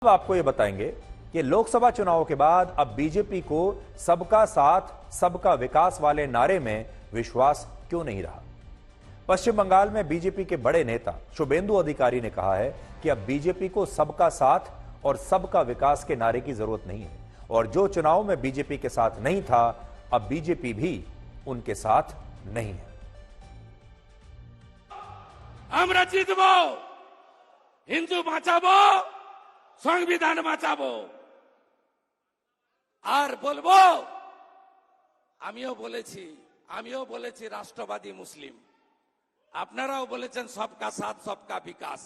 अब आपको यह बताएंगे कि लोकसभा चुनाव के बाद अब बीजेपी को सबका साथ सबका विकास वाले नारे में विश्वास क्यों नहीं रहा। पश्चिम बंगाल में बीजेपी के बड़े नेता शुभेंदु अधिकारी ने कहा है कि अब बीजेपी को सबका साथ और सबका विकास के नारे की जरूरत नहीं है और जो चुनाव में बीजेपी के साथ नहीं था अब बीजेपी भी उनके साथ नहीं है। আমরা জিতব, হিন্দু বাঁচাবো, সংবিধান বাঁচাবো। আর বলবো আমিও বলেছি রাষ্ট্রবাদী মুসলিম, আপনারাও বলেছেন সবকা সাথ সবকা বিকাশ।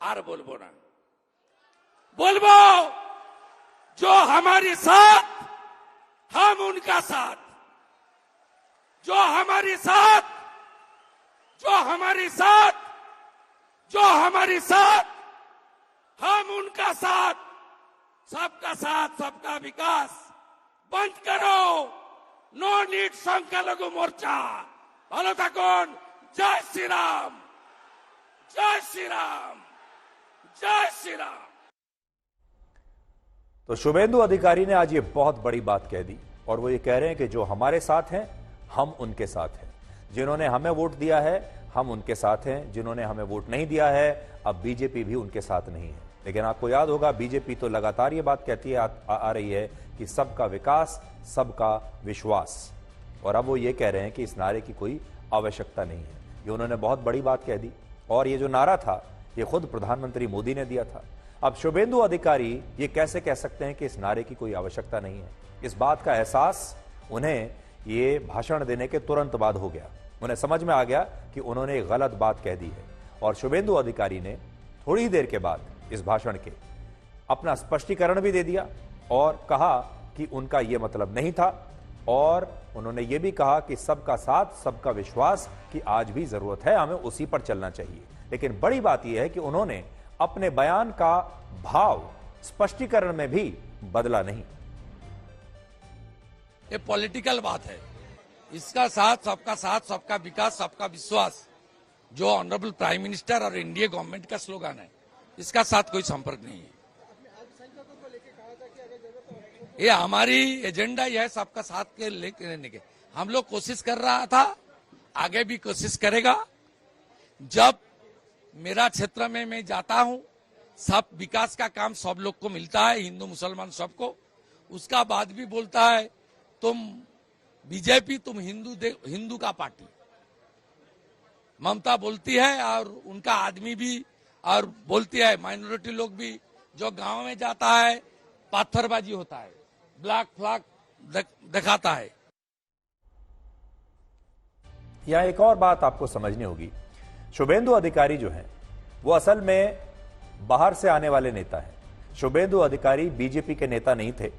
আর বলবো না, বলবো जो हमारे साथ हम उनका साथ, जो हमारे साथ हम उनका साथ, सबका साथ सबका विकास। बंद करो नो नीड संख्यालघु मोर्चा। ভালো থাকুন। जय श्री राम, जय श्री राम, जय श्री राम। तो शुभेंदु अधिकारी ने आज ये बहुत बड़ी बात कह दी और वो ये कह रहे हैं कि जो हमारे साथ हैं हम उनके साथ हैं, जिन्होंने हमें वोट दिया है हम उनके साथ हैं, जिन्होंने हमें वोट नहीं दिया है अब बीजेपी भी उनके साथ नहीं है। लेकिन आपको याद होगा बीजेपी तो लगातार ये बात कहती है आ रही है कि सबका विकास सबका विश्वास, और अब वो ये कह रहे हैं कि इस नारे की कोई आवश्यकता नहीं है। ये उन्होंने बहुत बड़ी बात कह दी और ये जो नारा था ये खुद प्रधानमंत्री मोदी ने दिया था। अब शुभेंदु अधिकारी ये कैसे कह सकते हैं कि इस नारे की कोई आवश्यकता नहीं है। इस बात का एहसास उन्हें ये भाषण देने के तुरंत बाद हो गया। उन्हें समझ में आ गया कि उन्होंने एक गलत बात कह दी है और शुभेंदु अधिकारी ने थोड़ी देर के बाद इस भाषण के अपना स्पष्टीकरण भी दे दिया और कहा कि उनका यह मतलब नहीं था और उन्होंने ये भी कहा कि सबका साथ सबका विश्वास की आज भी जरूरत है, हमें उसी पर चलना चाहिए। लेकिन बड़ी बात यह है कि उन्होंने अपने बयान का भाव स्पष्टीकरण में भी बदला नहीं। ये पॉलिटिकल बात है, इसका साथ सबका विकास सबका विश्वास जो ऑनरेबल प्राइम मिनिस्टर और एनडीए गवर्नमेंट का स्लोगन है, इसका साथ कोई संपर्क नहीं है। ये हमारी एजेंडा यह है सबका साथ के लेने के। हम लोग कोशिश कर रहा था, आगे भी कोशिश करेगा। जब मेरा क्षेत्र में मैं जाता हूं सब विकास का काम सब लोग को मिलता है, हिंदू मुसलमान सबको। उसका बाद भी बोलता है तुम बीजेपी, तुम हिंदू का पार्टी। ममता बोलती है और उनका आदमी भी और बोलती है, माइनॉरिटी लोग भी। जो गांव में जाता है पत्थरबाजी होता है, ब्लैक फ्लैग दिखाता है। यहां एक और बात आपको समझनी होगी, शुभेंदु अधिकारी जो हैं वो असल में बाहर से आने वाले नेता हैं। शुभेंदु अधिकारी बीजेपी के नेता नहीं थे,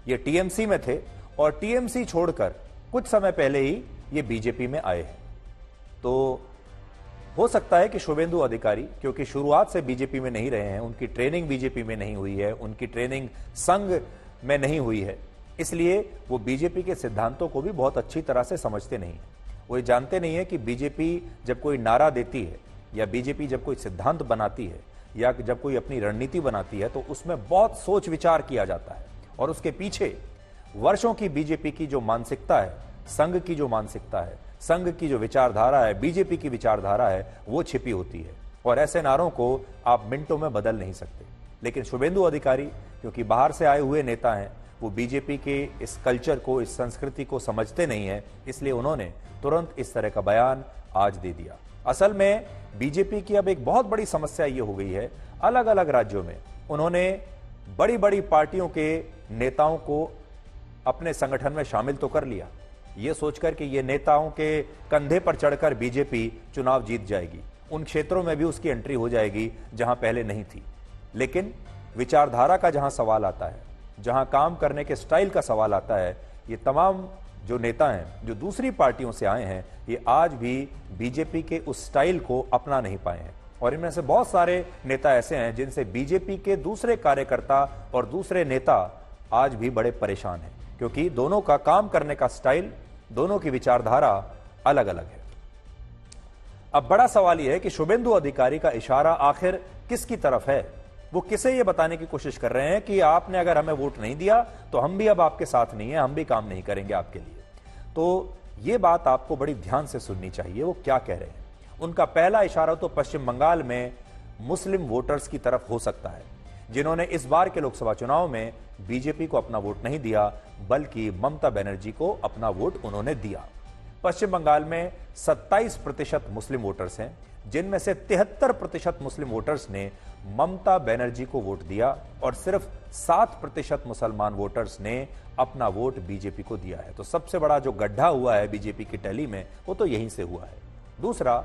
ये टीएमसी में थे और टीएमसी छोड़कर कुछ समय पहले ही ये बीजेपी में आए हैं। तो हो सकता है कि शुभेंदु अधिकारी क्योंकि शुरुआत से बीजेपी में नहीं रहे हैं, उनकी ट्रेनिंग बीजेपी में नहीं हुई है, उनकी ट्रेनिंग संघ में नहीं हुई है, इसलिए वो बीजेपी के सिद्धांतों को भी बहुत अच्छी तरह से समझते नहीं हैं। वो ये जानते नहीं है कि बीजेपी जब कोई नारा देती है या बीजेपी जब कोई सिद्धांत बनाती है या जब कोई अपनी रणनीति बनाती है तो उसमें बहुत सोच विचार किया जाता है और उसके पीछे वर्षों की बीजेपी की जो मानसिकता है, संघ की जो मानसिकता है, संघ की जो विचारधारा है, बीजेपी की विचारधारा है, वो छिपी होती है और ऐसे नारों को आप मिनटों में बदल नहीं सकते। लेकिन शुभेंदु अधिकारी क्योंकि बाहर से आए हुए नेता हैं, वो बीजेपी के इस कल्चर को, इस संस्कृति को समझते नहीं है, इसलिए उन्होंने तुरंत इस तरह का बयान आज दे दिया। असल में बीजेपी की अब एक बहुत बड़ी समस्या ये हो गई है, अलग अलग राज्यों में उन्होंने बड़ी बड़ी पार्टियों के नेताओं को अपने संगठन में शामिल तो कर लिया, ये सोचकर कि ये नेताओं के कंधे पर चढ़कर बीजेपी चुनाव जीत जाएगी, उन क्षेत्रों में भी उसकी एंट्री हो जाएगी जहां पहले नहीं थी। लेकिन विचारधारा का जहां सवाल आता है, जहां काम करने के स्टाइल का सवाल आता है, ये तमाम जो नेता हैं जो दूसरी पार्टियों से आए हैं, ये आज भी बीजेपी के उस स्टाइल को अपना नहीं पाए हैं और इनमें से बहुत सारे नेता ऐसे हैं जिनसे बीजेपी के दूसरे कार्यकर्ता और दूसरे नेता आज भी बड़े परेशान हैं क्योंकि दोनों का काम करने का स्टाइल, दोनों की विचारधारा अलग अलग है। अब बड़ा सवाल यह है कि शुभेंदु अधिकारी का इशारा आखिर किसकी तरफ है, वो किसे ये बताने की कोशिश कर रहे हैं कि आपने अगर हमें वोट नहीं दिया तो हम भी अब आपके साथ नहीं है, हम भी काम नहीं करेंगे आपके लिए। तो ये बात आपको बड़ी ध्यान से सुननी चाहिए, वो क्या कह रहे हैं। उनका पहला इशारा तो पश्चिम बंगाल में मुस्लिम वोटर्स की तरफ हो सकता है, जिन्होंने इस बार के लोकसभा चुनाव में बीजेपी को अपना वोट नहीं दिया, बल्कि ममता बनर्जी को अपना वोट उन्होंने दिया। पश्चिम बंगाल में 27% मुस्लिम वोटर्स हैं, जिनमें से 73% मुस्लिम वोटर्स ने ममता बनर्जी को वोट दिया और सिर्फ 7% मुसलमान वोटर्स ने अपना वोट बीजेपी को दिया है। तो सबसे बड़ा जो गड्ढा हुआ है बीजेपी की टैली में, वो तो यहीं से हुआ है। दूसरा,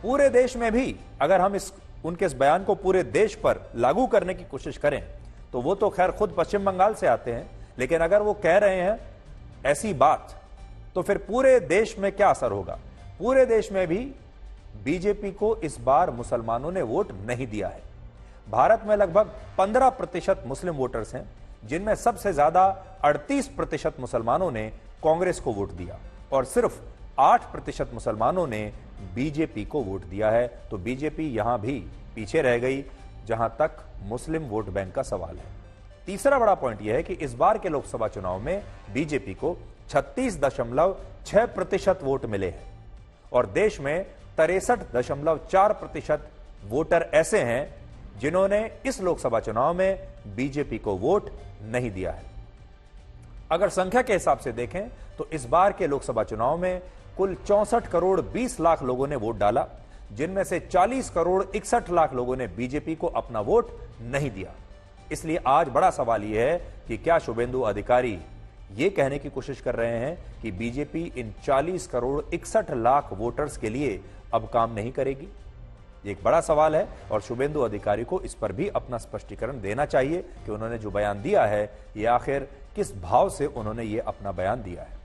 पूरे देश में भी अगर हम उनके इस बयान को पूरे देश पर लागू करने की कोशिश करें तो वो तो खैर खुद पश्चिम बंगाल से आते हैं, लेकिन अगर वो कह रहे हैं ऐसी बात तो फिर पूरे देश में क्या असर होगा। पूरे देश में भी बीजेपी को इस बार मुसलमानों ने वोट नहीं दिया है। भारत में लगभग 15% मुस्लिम वोटर्स हैं, जिनमें सबसे ज्यादा 38% मुसलमानों ने कांग्रेस को वोट दिया और सिर्फ 8% मुसलमानों ने बीजेपी को वोट दिया है। तो बीजेपी यहां भी पीछे रह गई जहां तक मुस्लिम वोट बैंक का सवाल है। तीसरा बड़ा पॉइंट यह है कि इस बार के लोकसभा चुनाव में बीजेपी को 36.6% वोट मिले हैं और देश में 63.4% वोटर ऐसे हैं जिन्होंने इस लोकसभा चुनाव में बीजेपी को वोट नहीं दिया है। अगर संख्या के हिसाब से देखें तो इस बार के लोकसभा चुनाव में कुल 64 करोड़ 20 लाख लोगों ने वोट डाला, जिनमें से 40 करोड़ 61 लाख लोगों ने बीजेपी को अपना वोट नहीं दिया। इसलिए आज बड़ा सवाल यह है कि क्या शुभेंदु अधिकारी ये कहने की कोशिश कर रहे हैं कि BJP in 40 crore 61 lakh voters के लिए अब काम नहीं करेगी। ये एक बड़ा सवाल है और शुभेंदु अधिकारी को इस पर भी अपना स्पष्टीकरण देना चाहिए कि उन्होंने जो बयान दिया है ये आखिर किस भाव से उन्होंने ये अपना बयान दिया है।